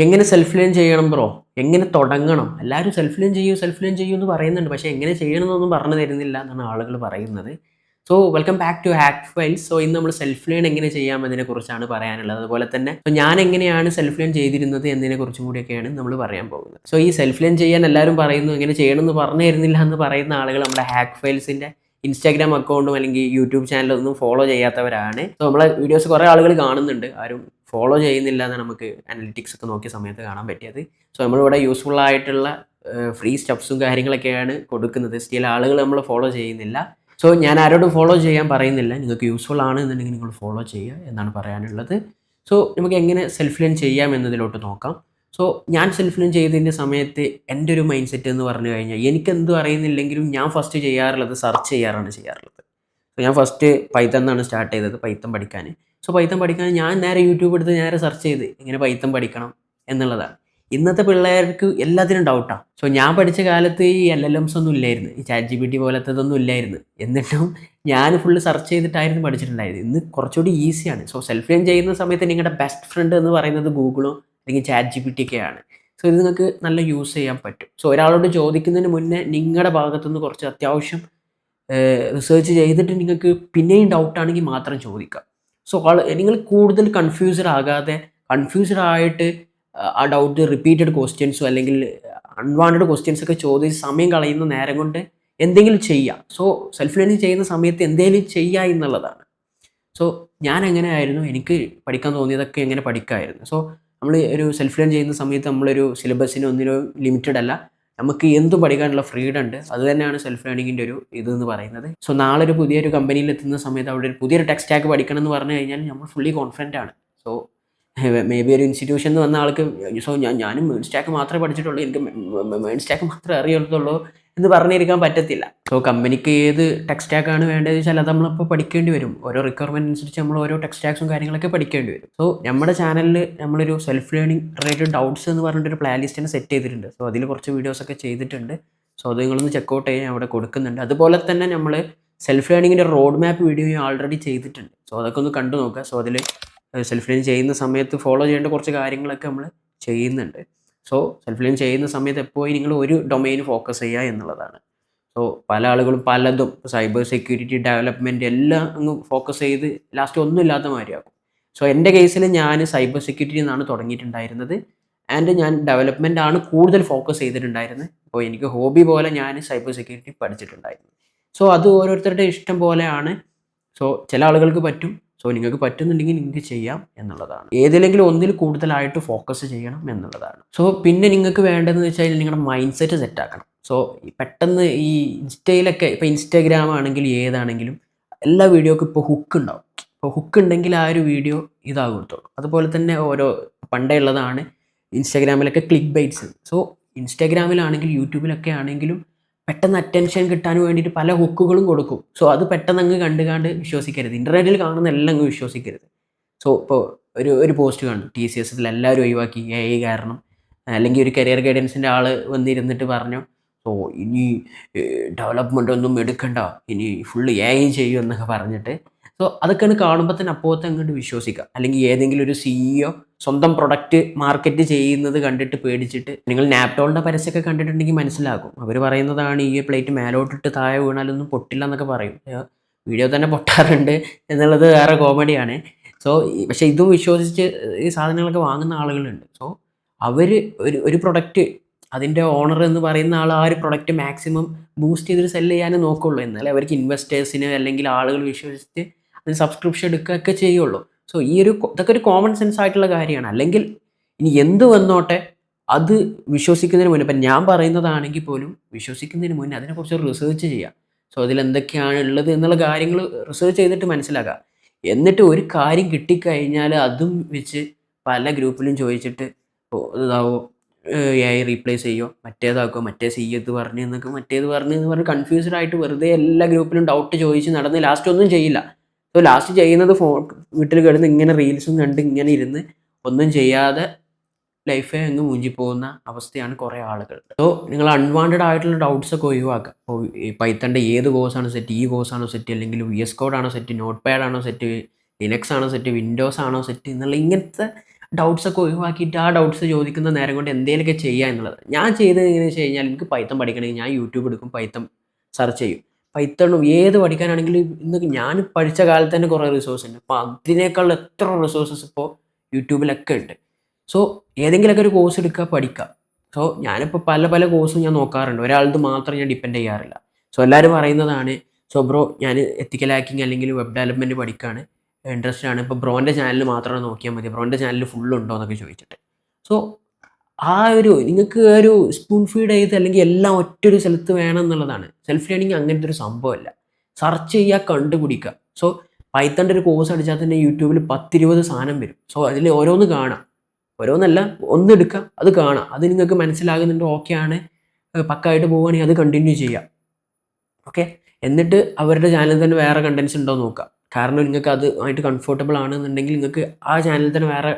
എങ്ങനെ self learn ചെയ്യണം bro? എങ്ങനെ തുടങ്ങണം? എല്ലാവരും സെൽഫ് ലേൺ ചെയ്യൂ എന്ന് പറയുന്നുണ്ട്. പക്ഷേ എങ്ങനെ ചെയ്യണമെന്നൊന്നും പറഞ്ഞു തരുന്നില്ല എന്നാണ് ആളുകൾ പറയുന്നത്. So welcome back to Hack Files. So ഇന്ന് നമ്മൾ സെൽഫ് ലേൺ എങ്ങനെ ചെയ്യാം എന്നതിനെക്കുറിച്ചാണ് പറയാനുള്ളത്. അതുപോലെ തന്നെ ഞാൻ എങ്ങനെയാണ് സെൽഫ് ലേൺ ചെയ്തിരുന്നത് എന്നതിനെക്കുറിച്ചും കൂടിയൊക്കെയാണ് നമ്മൾ പറയാൻ പോകുന്നത്. സോ ഈ സെൽഫ് ലേൺ ചെയ്യാൻ എല്ലാവരും പറയുന്നു, എങ്ങനെ ചെയ്യണമെന്ന് പറഞ്ഞു തരുന്നില്ല എന്ന് പറയുന്ന ആളുകൾ നമ്മുടെ ഹാക്ക് ഫൈൽസിൻ്റെ ഇൻസ്റ്റാഗ്രാം അക്കൗണ്ടും അല്ലെങ്കിൽ യൂട്യൂബ് ചാനലൊന്നും ഫോളോ ചെയ്യാത്തവരാണ്. സോ നമ്മളെ വീഡിയോസ് കുറേ ആളുകൾ കാണുന്നുണ്ട്, ആരും ഫോളോ ചെയ്യുന്നില്ല എന്ന് നമുക്ക് അനലിറ്റിക്സ് ഒക്കെ നോക്കിയ സമയത്ത് കാണാൻ പറ്റിയത്. സോ നമ്മളിവിടെ യൂസ്ഫുൾ ആയിട്ടുള്ള ഫ്രീ സ്റ്റെപ്സും കാര്യങ്ങളൊക്കെയാണ് കൊടുക്കുന്നത്. സ്റ്റിൽ ആളുകൾ നമ്മൾ ഫോളോ ചെയ്യുന്നില്ല. സോ ഞാൻ ആരോടും ഫോളോ ചെയ്യാൻ പറയുന്നില്ല. നിങ്ങൾക്ക് യൂസ്ഫുൾ ആണ് എന്നുണ്ടെങ്കിൽ നിങ്ങൾ ഫോളോ ചെയ്യുക എന്നാണ് പറയാനുള്ളത്. സോ നമുക്ക് എങ്ങനെ സെൽഫ് ലേൺ ചെയ്യാം എന്നതിലോട്ട് നോക്കാം. സോ ഞാൻ സെൽഫ് ലേൺ ചെയ്തതിൻ്റെ സമയത്ത് എൻ്റെ ഒരു മൈൻഡ് സെറ്റ് എന്ന് പറഞ്ഞു കഴിഞ്ഞാൽ എനിക്കെന്തും അറിയുന്നില്ലെങ്കിലും ഞാൻ ഫസ്റ്റ് ചെയ്യാറുള്ളത് സെർച്ച് ചെയ്യാറുള്ളത്. സോ ഞാൻ ഫസ്റ്റ് പൈത്തൺ എന്നാണ് സ്റ്റാർട്ട് ചെയ്തത്, പൈത്തൺ പഠിക്കാൻ. സോ പൈത്തൺ പഠിക്കാൻ ഞാൻ നേരെ യൂട്യൂബ് എടുത്ത് നേരെ സെർച്ച് ചെയ്ത് എങ്ങനെ പൈത്തൺ പഠിക്കണം എന്നുള്ളതാണ്. ഇന്നത്തെ പിള്ളേർക്ക് എല്ലാത്തിനും ഡൗട്ടാണ്. സോ ഞാൻ പഠിച്ച കാലത്ത് ഈ LLMs ഒന്നും ഇല്ലായിരുന്നു, ഈ ChatGPT പോലത്തതൊന്നും ഇല്ലായിരുന്നു. എന്നിട്ടും ഞാൻ ഫുള്ള് സെർച്ച് ചെയ്തിട്ടായിരുന്നു പഠിച്ചിട്ടുണ്ടായത്. ഇന്ന് കുറച്ചുകൂടി ഈസിയാണ്. സോ സെൽഫ് ലേൺ ചെയ്യുന്ന സമയത്ത് നിങ്ങളുടെ ബെസ്റ്റ് ഫ്രണ്ട് എന്ന് പറയുന്നത് ഗൂഗിളോ അല്ലെങ്കിൽ ChatGPT ഒക്കെയാണ്. സോ ഇത് നിങ്ങൾക്ക് നല്ല യൂസ് ചെയ്യാൻ പറ്റും. സോ ഒരാളോട് ചോദിക്കുന്നതിന് മുന്നേ നിങ്ങളുടെ ഭാഗത്തുനിന്ന് കുറച്ച് അത്യാവശ്യം റിസർച്ച് ചെയ്തിട്ട് നിങ്ങൾക്ക് പിന്നെയും ഡൗട്ടാണെങ്കിൽ മാത്രം ചോദിക്കാം. സോ നിങ്ങൾ കൂടുതൽ കൺഫ്യൂസ്ഡ് ആയിട്ട് ആ ഡൗട്ട് റിപ്പീറ്റഡ് ക്വസ്റ്റ്യൻസോ അല്ലെങ്കിൽ അൺവാണ്ടഡ് ക്വസ്റ്റ്യൻസ് ഒക്കെ ചോദിച്ച് സമയം കളയുന്ന നേരം കൊണ്ട് എന്തെങ്കിലും ചെയ്യാം. സോ സെൽഫ് ലേണിംഗ് ചെയ്യുന്ന സമയത്ത് എന്തെങ്കിലും ചെയ്യുക എന്നുള്ളതാണ്. സോ ഞാൻ എങ്ങനെ ആയിരുന്നു, എനിക്ക് പഠിക്കാൻ തോന്നിയതൊക്കെ എങ്ങനെ പഠിക്കാമായിരുന്നു. സോ നമ്മൾ ഒരു സെൽഫ് ലേൺ ചെയ്യുന്ന സമയത്ത് നമ്മളൊരു സിലബസിന് ഒന്നിനോ ലിമിറ്റഡ് അല്ല, നമുക്ക് എന്തും പഠിക്കാനുള്ള ഫ്രീഡം ഉണ്ട്. അത് തന്നെയാണ് സെൽഫ് ലേണിങ്ങിൻ്റെ ഒരു ഇതെന്ന് പറയുന്നത്. സോ നാളെ ഒരു പുതിയൊരു കമ്പനിയിൽ എത്തുന്ന സമയത്ത് അവിടെ ഒരു പുതിയൊരു ടെക് സ്റ്റാക്ക് പഠിക്കണം എന്ന് പറഞ്ഞു കഴിഞ്ഞാൽ നമ്മൾ ഫുള്ളി കോൺഫിഡൻ്റ് ആണ്. സോ മേ ബി ഒരു ഇൻസ്റ്റിറ്റ്യൂഷനിൽ നിന്ന് വന്ന ആൾക്ക് സോ ഞാനും മേൺ സ്റ്റാക്ക് മാത്രമേ പഠിച്ചിട്ടുള്ളൂ, എനിക്ക് മേൺ സ്റ്റാക്ക് മാത്രമേ അറിയുള്ളൂ എന്ന് പറഞ്ഞിരിക്കാൻ പറ്റത്തില്ല. സോ കമ്പനിക്ക് ഏത് ടെക് സ്റ്റാക്കാണ് വേണ്ടതെന്ന് വെച്ചാൽ അത് നമ്മളിപ്പോൾ പഠിക്കേണ്ടി വരും. ഓരോ റിക്വയർമെൻറ്റ് അനുസരിച്ച് നമ്മൾ ഓരോ ടെക് സ്റ്റാക്സും കാര്യങ്ങളൊക്കെ പഠിക്കേണ്ടി വരും. സോ നമ്മുടെ ചാനലിൽ നമ്മളൊരു സെൽഫ് ലേണിംഗ് റിലേറ്റഡ് ഡൗട്ട്സ് എന്ന് പറഞ്ഞിട്ടൊരു പ്ലേ ലിസ്റ്റിനെ സെറ്റ് ചെയ്തിട്ടുണ്ട്. സോ അതിൽ കുറച്ച് വീഡിയോസൊക്കെ ചെയ്തിട്ടുണ്ട്. സോ അത് നിങ്ങളൊന്ന് ചെക്കൗട്ട് ചെയ്യാൻ അവിടെ കൊടുക്കുന്നുണ്ട്. അതുപോലെ തന്നെ നമ്മൾ സെൽഫ് ലേണിങ്ങിൻ്റെ റോഡ് മാപ്പ് വീഡിയോ ആൾറെഡി ചെയ്തിട്ടുണ്ട്. സോ അതൊക്കെ ഒന്ന് കണ്ടു നോക്കുക. സോ അതിൽ സെൽഫ് ലേൺ ചെയ്യുന്ന സമയത്ത് ഫോളോ ചെയ്യേണ്ട കുറച്ച് കാര്യങ്ങളൊക്കെ നമ്മൾ ചെയ്യുന്നുണ്ട്. സോ സെൽഫ് ലേൺ ചെയ്യുന്ന സമയത്ത് എപ്പോഴും നിങ്ങൾ ഒരു ഡൊമൈൻ ഫോക്കസ് ചെയ്യുക എന്നുള്ളതാണ്. സോ പല ആളുകളും പലതും സൈബർ സെക്യൂരിറ്റി, ഡെവലപ്മെൻറ്റ് എല്ലാം അങ്ങ് ഫോക്കസ് ചെയ്ത് ലാസ്റ്റ് ഒന്നും ഇല്ലാത്ത മാതിരിയാക്കും. സോ എൻ്റെ കേസിൽ ഞാൻ സൈബർ സെക്യൂരിറ്റി നിന്നാണ് തുടങ്ങിയിട്ടുണ്ടായിരുന്നത്. ആൻഡ് ഞാൻ ഡെവലപ്മെൻ്റ് ആണ് കൂടുതൽ ഫോക്കസ് ചെയ്തിട്ടുണ്ടായിരുന്നത്. അപ്പോൾ എനിക്ക് ഹോബി പോലെ ഞാൻ സൈബർ സെക്യൂരിറ്റി പഠിച്ചിട്ടുണ്ടായിരുന്നു. സോ അത് ഓരോരുത്തരുടെ ഇഷ്ടം പോലെയാണ്. സോ ചില ആളുകൾക്ക് പറ്റും. സോ നിങ്ങൾക്ക് പറ്റുന്നുണ്ടെങ്കിൽ നിങ്ങൾക്ക് ചെയ്യാം എന്നുള്ളതാണ്. ഏതിലെങ്കിലും ഒന്നിൽ കൂടുതലായിട്ട് ഫോക്കസ് ചെയ്യണം എന്നുള്ളതാണ്. സോ പിന്നെ നിങ്ങൾക്ക് വേണ്ടതെന്ന് വെച്ചാൽ നിങ്ങളുടെ മൈൻഡ് സെറ്റ് സെറ്റാക്കണം. സോ പെട്ടെന്ന് ഈ ഇൻസ്റ്റയിലൊക്കെ, ഇപ്പോൾ ഇൻസ്റ്റാഗ്രാം ആണെങ്കിലും ഏതാണെങ്കിലും എല്ലാ വീഡിയോക്കും ഇപ്പോൾ ഹുക്ക് ഉണ്ടാവും. ഇപ്പോൾ ഹുക്ക് ഉണ്ടെങ്കിൽ ആ ഒരു വീഡിയോ ഇതാകുള്ളൂ. അതുപോലെ തന്നെ ഓരോ പണ്ടേ ഉള്ളതാണ് ഇൻസ്റ്റാഗ്രാമിലൊക്കെ ക്ലിക്ക് ബൈറ്റ്സ്. സോ ഇൻസ്റ്റാഗ്രാമിലാണെങ്കിലും യൂട്യൂബിലൊക്കെ ആണെങ്കിലും പെട്ടെന്ന് അറ്റൻഷൻ കിട്ടാൻ വേണ്ടിയിട്ട് പല ഹുക്കുകളും കൊടുക്കും. സോ അത് പെട്ടെന്ന് അങ്ങ് കണ്ട് വിശ്വസിക്കരുത്. ഇൻ്റർനെറ്റിൽ കാണുന്ന എല്ലാം അങ്ങ് വിശ്വസിക്കരുത്. സോ ഇപ്പോൾ ഒരു പോസ്റ്റ് കാണും, TCSൽ എല്ലാവരും ഒഴിവാക്കി AI കാരണം, അല്ലെങ്കിൽ ഒരു കരിയർ ഗൈഡൻസിൻ്റെ ആൾ വന്നിരുന്നിട്ട് പറഞ്ഞു സോ ഇനി ഡെവലപ്മെൻ്റ് ഒന്നും എടുക്കണ്ട, ഇനി ഫുള്ള് AI ചെയ്യും എന്നൊക്കെ പറഞ്ഞിട്ട്. സോ അതൊക്കെയാണ് കാണുമ്പോൾ തന്നെ അപ്പോഴത്തെ അങ്ങോട്ട് വിശ്വസിക്കുക. അല്ലെങ്കിൽ ഏതെങ്കിലും ഒരു CEO സ്വന്തം പ്രൊഡക്റ്റ് മാർക്കറ്റ് ചെയ്യുന്നത് കണ്ടിട്ട് പേടിച്ചിട്ട്, നിങ്ങൾ നാപ്റ്റോളിൻ്റെ പരസ്യമൊക്കെ കണ്ടിട്ടുണ്ടെങ്കിൽ മനസ്സിലാകും. അവർ പറയുന്നതാണ് ഈ പ്ലേറ്റ് മേലോട്ടിട്ട് താഴെ വീണാലൊന്നും പൊട്ടില്ല എന്നൊക്കെ പറയും. വീഡിയോ തന്നെ പൊട്ടാറുണ്ട് എന്നുള്ളത് വേറെ കോമഡിയാണ്. സോ പക്ഷേ ഇതും വിശ്വസിച്ച് ഈ സാധനങ്ങളൊക്കെ വാങ്ങുന്ന ആളുകളുണ്ട്. സോ അവർ ഒരു പ്രൊഡക്റ്റ്, അതിൻ്റെ ഓണർ എന്ന് പറയുന്ന ആൾ ആ ഒരു പ്രൊഡക്റ്റ് മാക്സിമം ബൂസ്റ്റ് ചെയ്തിട്ട് സെല്ല് ചെയ്യാനേ നോക്കുള്ളൂ. എന്നാലേ അവർക്ക് ഇൻവെസ്റ്റേഴ്സിന് അല്ലെങ്കിൽ ആളുകൾ വിശ്വസിച്ച് അതിന് സബ്സ്ക്രിപ്ഷൻ എടുക്കുകയൊക്കെ ചെയ്യുള്ളൂ. സോ ഇതൊക്കെ ഒരു കോമൺ സെൻസ് ആയിട്ടുള്ള കാര്യമാണ്. അല്ലെങ്കിൽ ഇനി എന്ത് വന്നോട്ടെ അത് വിശ്വസിക്കുന്നതിന് മുന്നേ, ഇപ്പം ഞാൻ പറയുന്നതാണെങ്കിൽ പോലും വിശ്വസിക്കുന്നതിന് മുന്നേ അതിനെക്കുറിച്ച് റിസർച്ച് ചെയ്യുക. സോ അതിലെന്തൊക്കെയാണ് ഉള്ളത് എന്നുള്ള കാര്യങ്ങൾ റിസർച്ച് ചെയ്തിട്ട് മനസ്സിലാക്കുക. എന്നിട്ട് ഒരു കാര്യം കിട്ടിക്കഴിഞ്ഞാൽ അതും വെച്ച് പല ഗ്രൂപ്പിലും ചോദിച്ചിട്ട് ഇതാവോ AI റീപ്ലേസ് ചെയ്യുമോ, മറ്റേതാക്കുമോ, മറ്റേ ഇത് പറഞ്ഞ് എന്നൊക്കെ മറ്റേത് പറഞ്ഞ് എന്ന് പറഞ്ഞ് കൺഫ്യൂസ്ഡ് ആയിട്ട് വെറുതെ എല്ലാ ഗ്രൂപ്പിലും ഡൗട്ട് ചോദിച്ച് നടന്ന് ലാസ്റ്റ് ഒന്നും ചെയ്യില്ല. സോ ലാസ്റ്റ് ചെയ്യുന്നത് വീട്ടിൽ കിടന്ന് ഇങ്ങനെ റീൽസും കണ്ട് ഇങ്ങനെ ഇരുന്ന് ഒന്നും ചെയ്യാതെ ലൈഫേ അങ്ങ് മൂഞ്ചിപ്പോകുന്ന അവസ്ഥയാണ് കുറേ ആളുകൾ. സോ നിങ്ങൾ അൺവാണ്ടഡ് ആയിട്ടുള്ള ഡൗട്ട്സ് ഒക്കെ ഒഴിവാക്കുക. ഇപ്പോൾ ഈ പൈത്തൻ്റെ ഏത് കോഴ്സാണോ സെറ്റ്, ഈ കോഴ്സാണോ സെറ്റ്, അല്ലെങ്കിൽ VS കോഡ് ആണോ സെറ്റ്, നോട്ട് പാഡ് ആണോ സെറ്റ്, ലിനക്സ് ആണോ സെറ്റ്, വിൻഡോസ് ആണോ സെറ്റ് എന്നുള്ള ഇങ്ങനത്തെ ഡൗട്ട്സൊക്കെ ഒഴിവാക്കിയിട്ട് ആ ഡൗട്ട്സ് ചോദിക്കുന്ന നേരം കൊണ്ട് എന്തെങ്കിലുമൊക്കെ ചെയ്യുക എന്നുള്ളത്. ഞാൻ ചെയ്തത് എങ്ങനെയാണെന്ന് വെച്ച് കഴിഞ്ഞാൽ എനിക്ക് പൈത്തൺ പഠിക്കണമെങ്കിൽ ഞാൻ യൂട്യൂബ് എടുക്കും, പൈത്തൺ സെർച്ച് ചെയ്യും. പൈത്തണും ഏത് പഠിക്കാനാണെങ്കിലും ഇന്ന് ഞാൻ പഠിച്ച കാലത്ത് തന്നെ കുറേ റിസോഴ്സ് ഉണ്ട്. അപ്പോൾ അതിനേക്കാൾ എത്ര റിസോഴ്സസ് ഇപ്പോൾ യൂട്യൂബിലൊക്കെ ഉണ്ട്. സോ ഏതെങ്കിലുമൊക്കെ ഒരു കോഴ്സ് എടുക്കുക, പഠിക്കുക. സോ ഞാനിപ്പോൾ പല പല കോഴ്സും ഞാൻ നോക്കാറുണ്ട്. ഒരാളത് മാത്രം ഞാൻ ഡിപ്പെൻഡ് ചെയ്യാറില്ല. സോ എല്ലാവരും പറയുന്നതാണ്, സോ ബ്രോ ഞാൻ എത്തിക്കൽ ഹാക്കിങ് അല്ലെങ്കിൽ വെബ് ഡെവലപ്മെൻറ്റ് പഠിക്കുകയാണ്, ഇൻട്രസ്റ്റഡ് ആണ്. ഇപ്പോൾ ബ്രോൻ്റെ ചാനൽ മാത്രം നോക്കിയാൽ മതി, ബ്രോൻ്റെ ചാനൽ ഫുൾ ഉണ്ടോ എന്നൊക്കെ ചോദിച്ചിട്ട്. സോ ആ ഒരു നിങ്ങൾക്ക് ഒരു സ്പൂൺ ഫീഡ് ചെയ്ത് അല്ലെങ്കിൽ എല്ലാം ഒറ്റൊരു സ്ഥലത്ത് വേണം എന്നുള്ളതാണ്. സെൽഫ് ലേണിംഗ് അങ്ങനത്തെ ഒരു സംഭവമല്ല. സെർച്ച് ചെയ്യുക, കണ്ടുപിടിക്കുക. സോ പൈത്തണിൻ്റെ ഒരു കോഴ്സ് അടിച്ചാൽ തന്നെ യൂട്യൂബിൽ 10-20 സാധനം വരും. സോ അതിൽ ഓരോന്ന് കാണാം, ഓരോന്നല്ല ഒന്നെടുക്കുക, അത് കാണാം. അത് നിങ്ങൾക്ക് മനസ്സിലാകുന്നുണ്ട്, ഓക്കെ ആണ്, പക്കായിട്ട് പോവുകയാണെങ്കിൽ അത് കണ്ടിന്യൂ ചെയ്യുക. ഓക്കെ, എന്നിട്ട് അവരുടെ ചാനലിൽ തന്നെ വേറെ കണ്ടൻസ് ഉണ്ടോ നോക്കുക. കാരണം നിങ്ങൾക്ക് അത് ആയിട്ട് കംഫർട്ടബിൾ ആണെന്നുണ്ടെങ്കിൽ നിങ്ങൾക്ക് ആ ചാനലിൽ തന്നെ വേറെ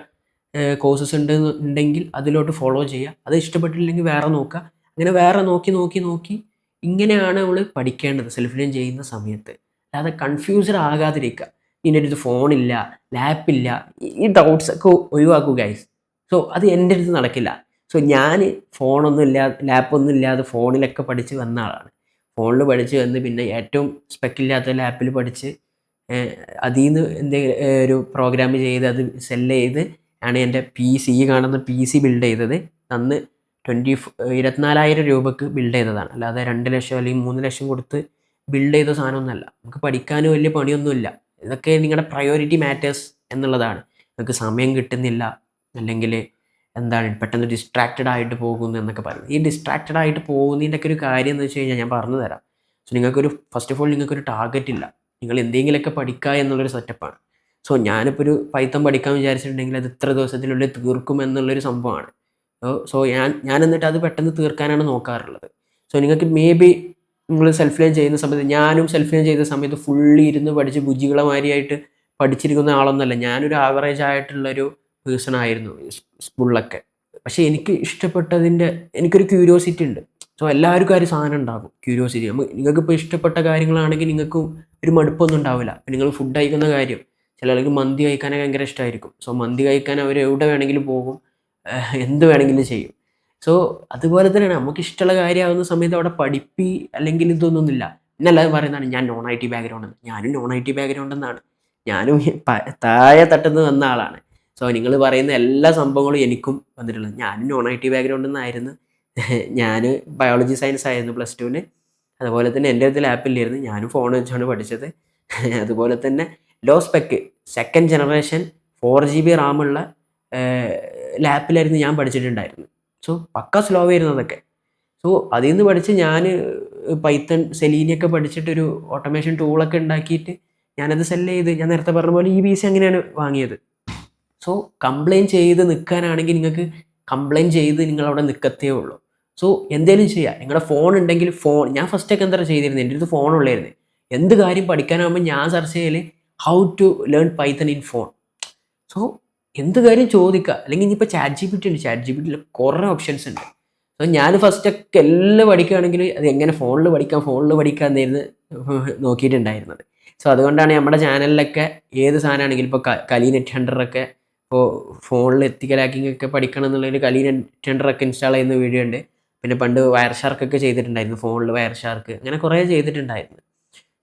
കോഴ്സസ് ഉണ്ടെങ്കിൽ അതിലോട്ട് ഫോളോ ചെയ്യുക. അത് ഇഷ്ടപ്പെട്ടില്ലെങ്കിൽ വേറെ നോക്കുക. അങ്ങനെ വേറെ നോക്കി നോക്കി നോക്കി ഇങ്ങനെയാണ് നമ്മൾ പഠിക്കേണ്ടത് സെൽഫ് ലേൺ ചെയ്യുന്ന സമയത്ത്. അല്ലാതെ കൺഫ്യൂസ്ഡ് ആകാതിരിക്കുക. ഇതിൻ്റെ അടുത്ത് ഫോണില്ല, ലാപ്പില്ല, ഈ ഡൗട്ട്സ് ഒക്കെ ഒഴിവാക്കുക ഗൈസ്. സോ അത് എൻ്റെ അടുത്ത് നടക്കില്ല. സോ ഞാൻ ഫോണൊന്നും ഇല്ലാതെ, ലാപ്പൊന്നും ഇല്ലാതെ ഫോണിലൊക്കെ പഠിച്ച് വന്ന ആളാണ്. ഫോണിൽ പഠിച്ച് വന്ന് പിന്നെ ഏറ്റവും സ്പെക്കില്ലാത്ത ലാപ്പിൽ പഠിച്ച് അതിൽ നിന്ന് എന്തെങ്കിലും ഒരു പ്രോഗ്രാം ചെയ്ത് അത് സെല്ല് ചെയ്ത് ആണ് എൻ്റെ PC, കാണുന്ന PC ബിൽഡ് ചെയ്തത്. അന്ന് 24,000 രൂപക്ക് ബിൽഡ് ചെയ്തതാണ്. അല്ലാതെ 2 ലക്ഷം അല്ലെങ്കിൽ 3 ലക്ഷം കൊടുത്ത് ബിൽഡ് ചെയ്ത സാധനമൊന്നുമല്ല. നമുക്ക് പഠിക്കാനും വലിയ പണിയൊന്നുമില്ല. ഇതൊക്കെ നിങ്ങളുടെ പ്രയോറിറ്റി മാറ്റേഴ്സ് എന്നുള്ളതാണ്. നിങ്ങൾക്ക് സമയം കിട്ടുന്നില്ല, അല്ലെങ്കിൽ എന്താണ് പെട്ടെന്ന് ഡിസ്ട്രാക്റ്റഡ് ആയിട്ട് പോകുന്നു എന്നൊക്കെ പറയും. ഈ ഡിസ്ട്രാക്റ്റഡ് ആയിട്ട് പോകുന്നതിൻ്റെയൊക്കെ ഒരു കാര്യം എന്ന് വെച്ച് കഴിഞ്ഞാൽ ഞാൻ പറഞ്ഞു തരാം. സോ നിങ്ങൾക്കൊരു ഫസ്റ്റ് ഓഫ് ഓൾ നിങ്ങൾക്കൊരു ടാർഗറ്റ് ഇല്ല. നിങ്ങൾ എന്തെങ്കിലുമൊക്കെ പഠിക്കുക എന്നുള്ളൊരു സെറ്റപ്പാണ്. സോ ഞാനിപ്പോൾ ഒരു പൈത്തൺ പഠിക്കാൻ വിചാരിച്ചിട്ടുണ്ടെങ്കിൽ അത് ഇത്ര ദിവസത്തിനുള്ളിൽ തീർക്കും എന്നുള്ളൊരു സംഭവമാണ്. സോ ഞാൻ എന്നിട്ട് അത് പെട്ടെന്ന് തീർക്കാനാണ് നോക്കാറുള്ളത്. സോ നിങ്ങൾക്ക് മേ ബി നിങ്ങൾ സെൽഫ് ലേൺ ചെയ്യുന്ന സമയത്ത്, ഞാനും സെൽഫ് ലേൺ ചെയ്ത സമയത്ത് ഫുള്ളി ഇരുന്ന് പഠിച്ച് ബുജികളമാരിയായിട്ട് പഠിച്ചിരിക്കുന്ന ആളൊന്നുമല്ല. ഞാനൊരു ആവറേജ് ആയിട്ടുള്ളൊരു പേഴ്സൺ ആയിരുന്നു സ്കൂളിലൊക്കെ. പക്ഷേ എനിക്ക് ഇഷ്ടപ്പെട്ടതിൻ്റെ എനിക്കൊരു ക്യൂരിയോസിറ്റി ഉണ്ട്. സോ എല്ലാവർക്കും ആ ഒരു സാധനം ഉണ്ടാകും, ക്യൂരിയോസിറ്റി. നിങ്ങൾക്കിപ്പോൾ ഇഷ്ടപ്പെട്ട കാര്യങ്ങളാണെങ്കിൽ നിങ്ങൾക്കും ഒരു മടുപ്പൊന്നും ഉണ്ടാവില്ല. നിങ്ങൾ ഫുഡ് കഴിക്കുന്ന കാര്യം, ചില ആൾക്ക് മന്തി കഴിക്കാനൊക്കെ ഭയങ്കര ഇഷ്ടമായിരിക്കും. സോ മന്തി കഴിക്കാൻ അവർ എവിടെ വേണമെങ്കിലും പോകും, എന്ത് വേണമെങ്കിലും ചെയ്യും. സോ അതുപോലെ തന്നെയാണ് നമുക്ക് ഇഷ്ടമുള്ള കാര്യമാകുന്ന സമയത്ത് അവിടെ പഠിപ്പി അല്ലെങ്കിൽ ഇതൊന്നുമില്ല. പിന്നെ എല്ലാവരും പറയുന്നതാണ് ഞാൻ നോൺ IT ബാക്ക്ഗ്രൗണ്ട് എന്ന്. ഞാനും നോൺ IT ബാക്ക്ഗ്രൗണ്ട് എന്നാണ്. ഞാനും താഴെ തട്ടുന്ന വന്ന ആളാണ്. സോ നിങ്ങൾ പറയുന്ന എല്ലാ സംഭവങ്ങളും എനിക്കും വന്നിട്ടുള്ളത്. ഞാനും നോൺ IT ബാക്ക്ഗ്രൗണ്ട് നിന്നായിരുന്നു. ഞാൻ ബയോളജി സയൻസ് ആയിരുന്നു +2-ന്. അതുപോലെ തന്നെ എൻ്റെ അടുത്ത് ലാപ്പില്ലായിരുന്നു, ഞാനും ഫോൺ വെച്ചാണ് പഠിച്ചത്. അതുപോലെ തന്നെ low spec 2nd generation 4GB റാമുള്ള ലാപ്പിലായിരുന്നു ഞാൻ പഠിച്ചിട്ടുണ്ടായിരുന്നു. സോ പക്ക സ്ലോ ആയിരുന്നു അതൊക്കെ. സോ അതിൽ നിന്ന് പഠിച്ച് ഞാൻ പൈത്തൺ, സെലീനിയൊക്കെ പഠിച്ചിട്ടൊരു ഓട്ടോമേഷൻ ടൂളൊക്കെ ഉണ്ടാക്കിയിട്ട് ഞാനത് സെല്ല് ചെയ്ത്, ഞാൻ നേരത്തെ പറഞ്ഞ പോലെ ഈ PC അങ്ങനെയാണ് വാങ്ങിയത്. സോ കംപ്ലയിൻറ്റ് ചെയ്ത് നിൽക്കാനാണെങ്കിൽ നിങ്ങൾക്ക് കംപ്ലയിൻറ്റ് ചെയ്ത് നിങ്ങളവിടെ നിൽക്കത്തേ ഉള്ളൂ. സോ എന്തേലും ചെയ്യുക. നിങ്ങളുടെ ഫോൺ ഉണ്ടെങ്കിൽ ഞാൻ ഫസ്റ്റൊക്കെ എന്താ ചെയ്തിരുന്നത്, എൻ്റെ അടുത്ത് ഫോണുള്ളായിരുന്നു. എന്ത് കാര്യം പഠിക്കാനാകുമ്പോൾ ഞാൻ സെർച്ച് ചെയ്യൽ how to learn Python in phone. So എന്ത് കാര്യം ചോദിക്കുക. അല്ലെങ്കിൽ ഇനിയിപ്പോൾ ChatGPT ഉണ്ട്, ChatGPTയിൽ കുറേ ഓപ്ഷൻസ് ഉണ്ട്. സോ ഞാൻ ഫസ്റ്റൊക്കെ എല്ലാം പഠിക്കുകയാണെങ്കിൽ അത് എങ്ങനെ ഫോണിൽ പഠിക്കാം എന്നായിരുന്നു നോക്കിയിട്ടുണ്ടായിരുന്നത്. സോ അതുകൊണ്ടാണ് നമ്മുടെ ചാനലിലൊക്കെ ഏത് സാധനമാണെങ്കിലും ഇപ്പോൾ കലീൻ 800 ഇപ്പോൾ ഫോണിൽ എത്തിക്കൽ ഹാക്കിംഗ് ഒക്കെ പഠിക്കണം എന്നുള്ളൊരു കലീൻ 800 ഇൻസ്റ്റാൾ ചെയ്യുന്ന വീഡിയോ ഉണ്ട്. പിന്നെ പണ്ട് വയർ ഷാർക്കൊക്കെ ചെയ്തിട്ടുണ്ടായിരുന്നു, ഫോണിൽ വയർ ഷാർക്ക്, അങ്ങനെ കുറേ ചെയ്തിട്ടുണ്ടായിരുന്നു.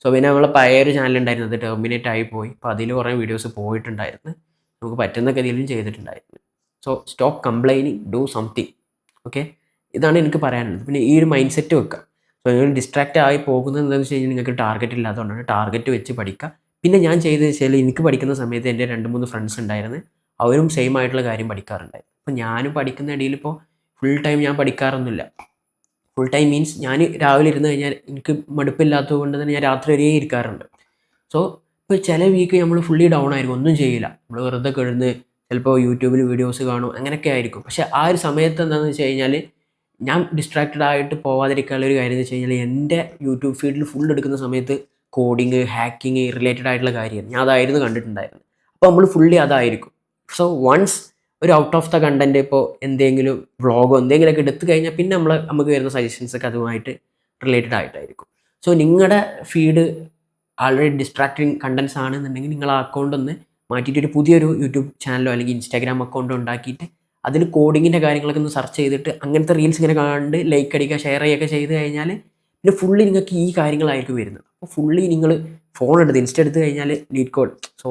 സോ പിന്നെ നമ്മളെ പഴയൊരു ചാനലുണ്ടായിരുന്നു, അത് ടെർമിനേറ്റ് ആയി പോയി. അപ്പോൾ അതിൽ കുറേ വീഡിയോസ് പോയിട്ടുണ്ടായിരുന്നു. നമുക്ക് പറ്റുന്ന ഗതിയിലും ചെയ്തിട്ടുണ്ടായിരുന്നു. So stop complaining, do something. Okay, ഇതാണ് എനിക്ക് പറയാനുള്ളത്. പിന്നെ ഈ ഒരു മൈൻഡ് സെറ്റ് വെക്കുക. സോ നിങ്ങൾ ഡിസ്ട്രാക്റ്റ് ആയി പോകുന്നത് എന്താണെന്ന് വെച്ച് കഴിഞ്ഞാൽ നിങ്ങൾക്ക് ടാർഗറ്റ് ഇല്ലാത്തതുകൊണ്ടാണ്. ടാർഗറ്റ് വെച്ച് പഠിക്കുക. പിന്നെ ഞാൻ ചെയ്തതെന്ന് വെച്ചാൽ എനിക്ക് പഠിക്കുന്ന സമയത്ത് എൻ്റെ 2-3 ഫ്രണ്ട്സ് ഉണ്ടായിരുന്നു, അവരും സെയിം ആയിട്ടുള്ള കാര്യം പഠിക്കാറുണ്ടായിരുന്നു. അപ്പോൾ ഞാനും പഠിക്കുന്ന ഇടയിൽ ഇപ്പോൾ ഫുൾ ടൈം ഞാൻ പഠിക്കാറൊന്നുമില്ല. ഫുൾ ടൈം മീൻസ് ഞാൻ രാവിലെ ഇരുന്ന് കഴിഞ്ഞാൽ എനിക്ക് മടുപ്പില്ലാത്തത് കൊണ്ട് തന്നെ ഞാൻ രാത്രി വരെ ഇരിക്കാറുണ്ട്. സോ ഇപ്പോൾ ചില വീക്ക് നമ്മൾ ഫുള്ളി ഡൗൺ ആയിരിക്കും, ഒന്നും ചെയ്യില്ല, നമ്മൾ വെറുതെ കിടന്ന് ചിലപ്പോൾ യൂട്യൂബിൽ വീഡിയോസ് കാണും, അങ്ങനെയൊക്കെ ആയിരിക്കും. പക്ഷേ ആ ഒരു സമയത്ത് എന്താണെന്ന് വെച്ച് കഴിഞ്ഞാൽ ഞാൻ ഡിസ്ട്രാക്റ്റഡ് ആയിട്ട് പോവാതിരിക്കാനുള്ള ഒരു കാര്യം എന്ന് വെച്ച് കഴിഞ്ഞാൽ എൻ്റെ യൂട്യൂബ് ഫീഡിൽ ഫുൾ എടുക്കുന്ന സമയത്ത് കോഡിങ്, ഹാക്കിങ് റിലേറ്റഡ് ആയിട്ടുള്ള കാര്യമാണ് ഞാൻ അതായിരുന്നു കണ്ടിട്ടുണ്ടായിരുന്നത്. അപ്പോൾ നമ്മൾ ഫുള്ളി അതായിരിക്കും. സോ വൺസ് ഒരു ഔട്ട് ഓഫ് ദ കണ്ടൻറ്റ്, ഇപ്പോൾ എന്തെങ്കിലും വ്ളോഗോ എന്തെങ്കിലുമൊക്കെ എടുത്തു കഴിഞ്ഞാൽ പിന്നെ നമുക്ക് വരുന്ന സജഷൻസൊക്കെ അതുമായിട്ട് റിലേറ്റഡ് ആയിട്ടായിരിക്കും. സോ നിങ്ങളുടെ ഫീഡ് ആൾറെഡി ഡിസ്ട്രാക്റ്റിംഗ് കണ്ടൻസ് ആണെന്നുണ്ടെങ്കിൽ നിങ്ങൾ ആ അക്കൗണ്ട് ഒന്ന് മാറ്റിയിട്ട് ഒരു പുതിയൊരു യൂട്യൂബ് ചാനലോ അല്ലെങ്കിൽ ഇൻസ്റ്റാഗ്രാം അക്കൗണ്ടോ ഉണ്ടാക്കിയിട്ട് അതിൽ കോഡിങ്ങിൻ്റെ കാര്യങ്ങളൊക്കെ ഒന്ന് സെർച്ച് ചെയ്തിട്ട് അങ്ങനത്തെ റീൽസ് ഇങ്ങനെ കണ്ട് ലൈക്ക് അടിക്കുക ഷെയർ ചെയ്യുകയൊക്കെ ചെയ്ത് കഴിഞ്ഞാൽ പിന്നെ ഫുള്ളി നിങ്ങൾക്ക് ഈ കാര്യങ്ങളായിരിക്കും വരുന്നത്. അപ്പോൾ ഫുള്ളി നിങ്ങൾ ഫോൺ എടുത്ത് ഇൻസ്റ്റ എടുത്ത് കഴിഞ്ഞാൽ lead code so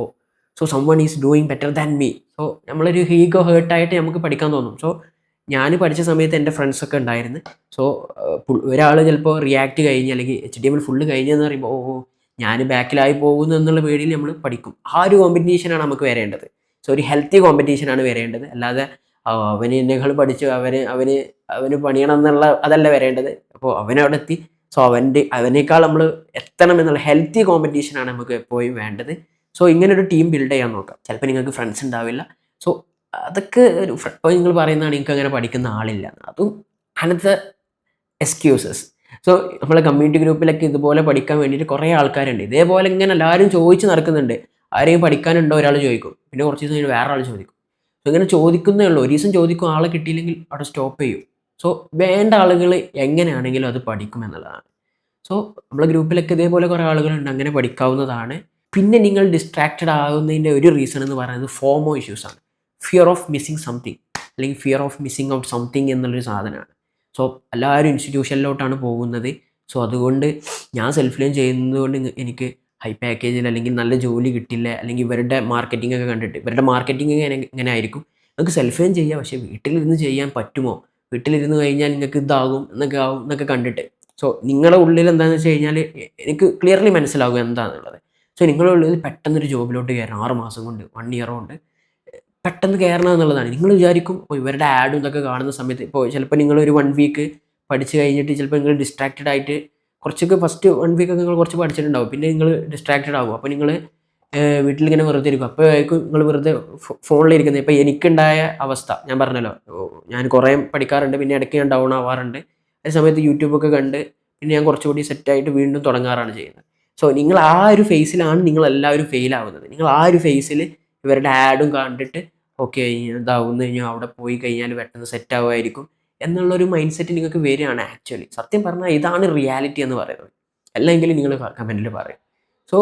so some one is doing better than me. So നമ്മളൊരു ഹീഗോ ഹേർട്ടായിട്ട് നമുക്ക് പഠിക്കാൻ തോന്നും. സോ ഞാൻ പഠിച്ച സമയത്ത് എൻ്റെ ഫ്രണ്ട്സൊക്കെ ഉണ്ടായിരുന്നു. സോ ഒരാൾ ചിലപ്പോൾ റിയാക്ട് കഴിഞ്ഞ് അല്ലെങ്കിൽ HTML ഫുള്ള് കഴിഞ്ഞെന്ന് പറയുമ്പോൾ ഞാൻ ബാക്കിലായി പോകുന്നു എന്നുള്ള പേടിയിൽ നമ്മൾ പഠിക്കും. ആ ഒരു കോമ്പറ്റീഷനാണ് നമുക്ക് വരേണ്ടത്. സോ ഒരു ഹെൽത്തി കോമ്പറ്റീഷനാണ് വരേണ്ടത്. അല്ലാതെ അവന് എന്നെക്കാൾ പഠിച്ചു അവന് പണിയണം എന്നുള്ള അതല്ല വരേണ്ടത്. അപ്പോൾ അവനവിടെ എത്തി. സോ അവനേക്കാൾ നമ്മൾ എത്തണം എന്നുള്ള ഹെൽത്തി കോമ്പറ്റീഷനാണ് നമുക്ക് എപ്പോഴും വേണ്ടത്. സോ ഇങ്ങനൊരു ടീം ബിൽഡ് ചെയ്യാൻ നോക്കാം. ചിലപ്പോൾ നിങ്ങൾക്ക് ഫ്രണ്ട്സ് ഉണ്ടാവില്ല. സോ അതൊക്കെ ഒരു ഇപ്പോൾ നിങ്ങൾ പറയുന്നതാണ് നിങ്ങൾക്ക് അങ്ങനെ പഠിക്കുന്ന ആളില്ല, അതും അങ്ങനത്തെ എക്സ്ക്യൂസസ്. സോ നമ്മളെ കമ്മ്യൂണിറ്റി ഗ്രൂപ്പിലൊക്കെ ഇതുപോലെ പഠിക്കാൻ വേണ്ടിയിട്ട് കുറേ ആൾക്കാരുണ്ട്. ഇതേപോലെ ഇങ്ങനെ എല്ലാവരും ചോദിച്ച് നടക്കുന്നുണ്ട്. ആരെയും പഠിക്കാനുണ്ടോ ഒരാൾ ചോദിക്കും, പിന്നെ കുറച്ച് ദിവസം കഴിഞ്ഞ് വേറെ ആൾ ചോദിക്കും. സോ ഇങ്ങനെ ചോദിക്കുന്നേ ഉള്ളൂ. ഒരു ദിവസം ചോദിക്കും, ആളെ കിട്ടിയില്ലെങ്കിൽ അവിടെ സ്റ്റോപ്പ് ചെയ്യും. സോ വേണ്ട ആളുകൾ എങ്ങനെയാണെങ്കിലും അത് പഠിക്കും എന്നുള്ളതാണ്. സോ നമ്മളെ ഗ്രൂപ്പിലൊക്കെ ഇതേപോലെ കുറേ ആളുകളുണ്ട്, അങ്ങനെ പഠിക്കാവുന്നതാണ്. പിന്നെ നിങ്ങൾ ഡിസ്ട്രാക്റ്റഡ് ആകുന്നതിൻ്റെ ഒരു റീസൺ എന്ന് പറയുന്നത് ഫോമോ ഇഷ്യൂസാണ്. ഫിയർ ഓഫ് മിസ്സിങ് സംതിങ് അല്ലെങ്കിൽ fear of missing out something എന്നുള്ളൊരു സാധനമാണ്. സോ എല്ലാവരും ഇൻസ്റ്റിറ്റ്യൂഷനിലോട്ടാണ് പോകുന്നത്. സോ അതുകൊണ്ട് ഞാൻ സെൽഫ് ലേൺ ചെയ്യുന്നത് കൊണ്ട് എനിക്ക് ഹൈ പാക്കേജിൽ അല്ലെങ്കിൽ നല്ല ജോലി കിട്ടില്ല, അല്ലെങ്കിൽ ഇവരുടെ മാർക്കറ്റിംഗ് ഒക്കെ കണ്ടിട്ട് ഇവരുടെ മാർക്കറ്റിംഗ് എങ്ങനെ ആയിരിക്കും, നിങ്ങൾക്ക് സെൽഫ് ലേൺ ചെയ്യാം പക്ഷേ വീട്ടിലിരുന്ന് ചെയ്യാൻ പറ്റുമോ, വീട്ടിലിരുന്ന് കഴിഞ്ഞാൽ നിങ്ങൾക്ക് ഇതാകും എന്നൊക്കെ കണ്ടിട്ട്. സോ നിങ്ങളുടെ ഉള്ളിൽ എന്താണെന്ന് വെച്ച് കഴിഞ്ഞാൽ എനിക്ക് ക്ലിയർലി മനസ്സിലാകും എന്താണെന്നുള്ളത്. സോ നിങ്ങളുടെ ഉള്ളിൽ പെട്ടെന്നൊരു ജോബിലോട്ട് കയറണം 6 മാസം കൊണ്ട് 1 ഇയർ കൊണ്ട് പെട്ടെന്ന് കയറണം എന്നുള്ളതാണ്. നിങ്ങൾ വിചാരിക്കും ഇപ്പോൾ ഇവരുടെ ആഡും ഇതൊക്കെ കാണുന്ന സമയത്ത് ഇപ്പോൾ ചിലപ്പോൾ നിങ്ങളൊരു 1 വീക്ക് പഠിച്ച് കഴിഞ്ഞിട്ട് ചിലപ്പോൾ നിങ്ങൾ ഡിസ്ട്രാക്റ്റഡ് ആയിട്ട് കുറച്ചൊക്കെ ഫസ്റ്റ് 1 വീക്കൊക്കെ നിങ്ങൾ കുറച്ച് പഠിച്ചിട്ടുണ്ടാവും, പിന്നെ നിങ്ങൾ ഡിസ്ട്രാക്റ്റഡ് ആകും. അപ്പോൾ നിങ്ങൾ വീട്ടിലിങ്ങനെ വെറുതെ ഇരിക്കും. അപ്പോഴായിരിക്കും നിങ്ങൾ വെറുതെ ഫോണിലിരിക്കുന്നത്. ഇപ്പോൾ എനിക്കുണ്ടായ അവസ്ഥ ഞാൻ പറഞ്ഞല്ലോ, ഞാൻ കുറേ പഠിക്കാറുണ്ട്, പിന്നെ ഇടയ്ക്ക് ഞാൻ ഡൗൺ ആവാറുണ്ട്. അതേ സമയത്ത് യൂട്യൂബൊക്കെ കണ്ട് പിന്നെ ഞാൻ കുറച്ചുകൂടി സെറ്റായിട്ട് വീണ്ടും തുടങ്ങാറാണ് ചെയ്യുന്നത്. സോ നിങ്ങൾ ആ ഒരു ഫേസിലാണ് നിങ്ങളെല്ലാവരും ഫെയിലാവുന്നത്. നിങ്ങൾ ആ ഒരു ഫേസിൽ ഇവരുടെ ആഡും കണ്ടിട്ട് ഓക്കെ ഇതാവുന്നു കഴിഞ്ഞാൽ അവിടെ പോയി കഴിഞ്ഞാൽ പെട്ടെന്ന് സെറ്റ് ആവുമായിരിക്കും എന്നുള്ളൊരു മൈൻഡ് സെറ്റ് നിങ്ങൾക്ക് വരികയാണ്. ആക്ച്വലി സത്യം പറഞ്ഞാൽ ഇതാണ് റിയാലിറ്റി എന്ന് പറയുന്നത്. അല്ലെങ്കിൽ നിങ്ങൾ കമൻറ്റിൽ പറയും. സോ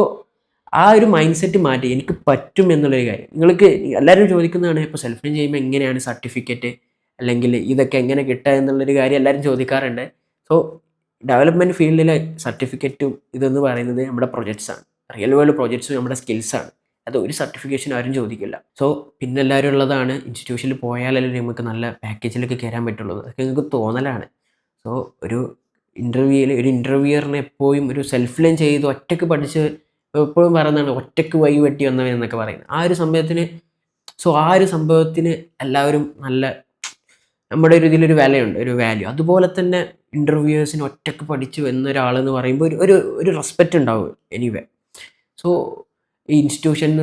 ആ ഒരു മൈൻഡ് സെറ്റ് മാറ്റി എനിക്ക് പറ്റും എന്നുള്ളൊരു കാര്യം നിങ്ങൾക്ക് എല്ലാവരും ചോദിക്കുന്നതാണ്. ഇപ്പോൾ സെൽഫ് ലേൺ ചെയ്യുമ്പോൾ എങ്ങനെയാണ് സർട്ടിഫിക്കറ്റ് അല്ലെങ്കിൽ ഇതൊക്കെ എങ്ങനെ കിട്ടുക എന്നുള്ളൊരു കാര്യം എല്ലാവരും ചോദിക്കാറുണ്ട്. സോ ഡെവലപ്മെൻറ്റ് ഫീൽഡിലെ സർട്ടിഫിക്കറ്റും ഇതെന്ന് പറയുന്നത് നമ്മുടെ പ്രൊജക്ട്സാണ്, റിയൽ വേൾഡ് പ്രൊജക്ട്സും നമ്മുടെ സ്കിൽസാണ്. അത് ഒരു സർട്ടിഫിക്കേഷൻ ആരും ചോദിക്കില്ല. സോ പിന്നെ എല്ലാവരും ഉള്ളതാണ് ഇൻസ്റ്റിറ്റ്യൂഷനിൽ പോയാലല്ലേ നമുക്ക് നല്ല പാക്കേജിലൊക്കെ കയറാൻ പറ്റുള്ളൂ. അതൊക്കെ നിങ്ങൾക്ക് തോന്നലാണ്. സോ ഒരു ഇൻ്റർവ്യൂയറിന് എപ്പോഴും ഒരു സെൽഫ് ലേൺ ചെയ്ത് ഒറ്റയ്ക്ക് പഠിച്ച് എപ്പോഴും പറയുന്നതാണ് ഒറ്റയ്ക്ക് വഴി വെട്ടി വന്നവൻ എന്നൊക്കെ പറയുന്നത്. ആ ഒരു സംഭവത്തിന് എല്ലാവരും നല്ല നമ്മുടെ ഒരു ഇതിലൊരു വിലയുണ്ട്, ഒരു വാല്യൂ. അതുപോലെ തന്നെ ഇൻ്റർവ്യൂവേഴ്സിന് ഒറ്റയ്ക്ക് പഠിച്ച് വന്ന ഒരാളെന്ന് പറയുമ്പോൾ ഒരു റെസ്പെക്റ്റ് ഉണ്ടാവും എനിവേ. സോ ഈ ഇൻസ്റ്റിറ്റ്യൂഷനിൽ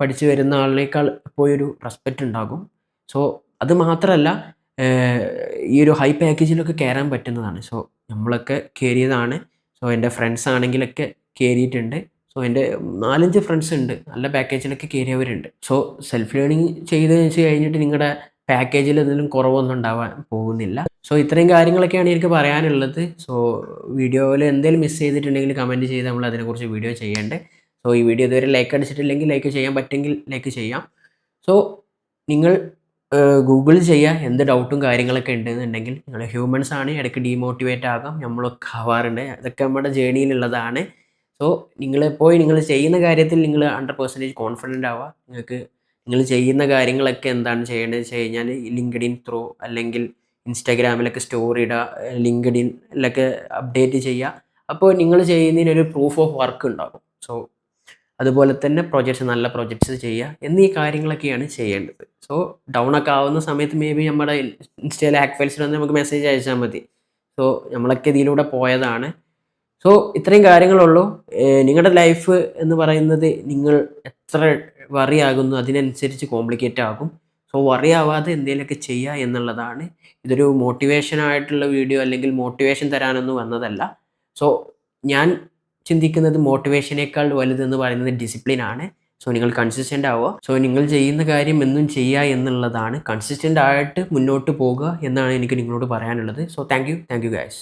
പഠിച്ച് വരുന്ന ആളിനേക്കാൾ എപ്പോഴും ഒരു റെസ്പെക്റ്റ് ഉണ്ടാകും. സോ അത് മാത്രമല്ല ഈ ഒരു ഹൈ പാക്കേജിലൊക്കെ കയറാൻ പറ്റുന്നതാണ്. സോ നമ്മളൊക്കെ കയറിയതാണ്. സോ എൻ്റെ ഫ്രണ്ട്സ് ആണെങ്കിലൊക്കെ കയറിയിട്ടുണ്ട്. സോ എൻ്റെ 4-5 ഫ്രണ്ട്സ് ഉണ്ട് നല്ല പാക്കേജിലൊക്കെ കയറിയവരുണ്ട്. സോ സെൽഫ് ലേണിങ് ചെയ്ത് വെച്ച് കഴിഞ്ഞിട്ട് നിങ്ങളുടെ പാക്കേജിൽ എന്തെങ്കിലും കുറവൊന്നും ഉണ്ടാവാൻ പോകുന്നില്ല. സോ ഇത്രയും കാര്യങ്ങളൊക്കെയാണ് എനിക്ക് പറയാനുള്ളത്. സോ വീഡിയോയിൽ എന്തെങ്കിലും മിസ് ചെയ്തിട്ടുണ്ടെങ്കിൽ കമൻറ്റ് ചെയ്ത് നമ്മൾ അതിനെക്കുറിച്ച് വീഡിയോ ചെയ്യേണ്ടത്. സോ ഈ വീഡിയോ ഇതുവരെ ലൈക്ക് അടിച്ചിട്ടില്ലെങ്കിൽ ലൈക്ക് ചെയ്യാൻ പറ്റുമെങ്കിൽ ലൈക്ക് ചെയ്യാം. സോ നിങ്ങൾ ഗൂഗിൾ ചെയ്യുക, എന്ത് ഡൗട്ടും കാര്യങ്ങളൊക്കെ ഉണ്ടെന്നുണ്ടെങ്കിൽ. നിങ്ങൾ ഹ്യൂമൻസ് ആണ്, ഇടയ്ക്ക് ഡീമോട്ടിവേറ്റ് ആകാം, നമ്മളൊക്കെ ആവാറുണ്ട്, അതൊക്കെ നമ്മുടെ ജേണിയിലുള്ളതാണ്. സോ നിങ്ങൾ ചെയ്യുന്ന കാര്യത്തിൽ നിങ്ങൾ 100% കോൺഫിഡൻ്റ് ആവുക. നിങ്ങൾ ചെയ്യുന്ന കാര്യങ്ങളൊക്കെ എന്താണ് ചെയ്യേണ്ടത് വെച്ച് കഴിഞ്ഞാൽ ലിങ്ക്ഡിൻ ത്രൂ അല്ലെങ്കിൽ ഇൻസ്റ്റാഗ്രാമിലൊക്കെ സ്റ്റോറി ഇടുക, ലിങ്ക്ഡിനിലൊക്കെ അപ്ഡേറ്റ് ചെയ്യുക. അപ്പോൾ നിങ്ങൾ ചെയ്യുന്നതിനൊരു പ്രൂഫ് ഓഫ് വർക്ക് ഉണ്ടാകും. സോ അതുപോലെ തന്നെ നല്ല പ്രൊജക്ട്സ് ചെയ്യുക എന്നീ കാര്യങ്ങളൊക്കെയാണ് ചെയ്യേണ്ടത്. സോ ഡൗൺ ഒക്കെ ആവുന്ന സമയത്ത് മേ ബി നമ്മുടെ ഇൻസ്റ്റയിലെ ആക്ഫൈൽസിൽ വന്ന് നമുക്ക് മെസ്സേജ് അയച്ചാൽ മതി. സോ നമ്മളൊക്കെ ഇതിലൂടെ പോയതാണ്. സോ ഇത്രയും കാര്യങ്ങളുള്ളൂ. നിങ്ങളുടെ ലൈഫ് എന്ന് പറയുന്നത് നിങ്ങൾ എത്ര വറി ആകുന്നു അതിനനുസരിച്ച് കോംപ്ലിക്കേറ്റ് ആകും. സോ വറി ആവാതെ എന്തെങ്കിലുമൊക്കെ ചെയ്യുക എന്നുള്ളതാണ്. ഇതൊരു മോട്ടിവേഷനായിട്ടുള്ള വീഡിയോ അല്ലെങ്കിൽ മോട്ടിവേഷൻ തരാനൊന്നും വന്നതല്ല. സോ ഞാൻ ചിന്തിക്കുന്നത് മോട്ടിവേഷനേക്കാൾ വലുതെന്ന് പറയുന്നത് ഡിസിപ്ലിനാണ്. സോ നിങ്ങൾ കൺസിസ്റ്റൻ്റ് ആവുക. സോ നിങ്ങൾ ചെയ്യുന്ന കാര്യം എന്നും ചെയ്യുക എന്നുള്ളതാണ്. കൺസിസ്റ്റൻ്റ് ആയിട്ട് മുന്നോട്ട് പോകുക എന്നാണ് എനിക്ക് നിങ്ങളോട് പറയാനുള്ളത്. So thank you guys.